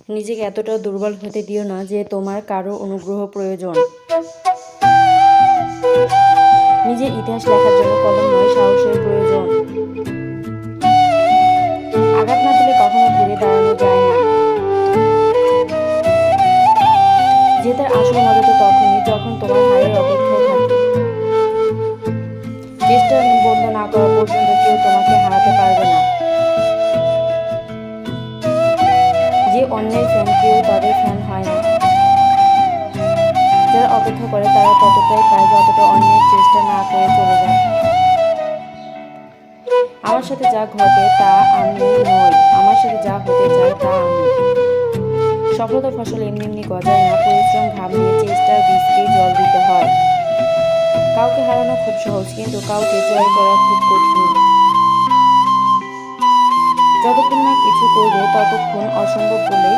নিজেকে এতটাও দুর্বল হতে দিও না যে তোমার কারো অনুগ্রহ প্রয়োজন। নিজের ইতিহাস লেখার জন্য কলম নয়, সাহসের প্রয়োজন। আঘাত না পেলে কখনো ঘুরে দাঁড়ানো যায় না। জেতার আসল মজা তো তখনই যখন তোমার হারের অপেক্ষায় থাকে। চেষ্টা বন্ধ না করা পর্যন্ত কেউ তোমাকে হারাতে পারবে না। যে অন্যের ফ্যান কেউ তাদের ফ্যান হয় না। যারা অপেক্ষা করে তারা ততটাই পায় যতটা অন্যের চেষ্টা না করে চলে যায়। আমার সাথে যা ঘটে তা আমি নই, আমার সাথে যা হতে চায় তা আমি। সফলতার ফসল এমনি এমনি গজায় না, পরিশ্রম, ঘাম দিয়ে চেষ্টার বীজকে জল দিতে হয়। কাউকে হারানো খুব সহজ, কিন্তু কাউকে জয় করা খুব কঠিন। যতক্ষণ না কিছু করবে ততক্ষণ অসম্ভব বলে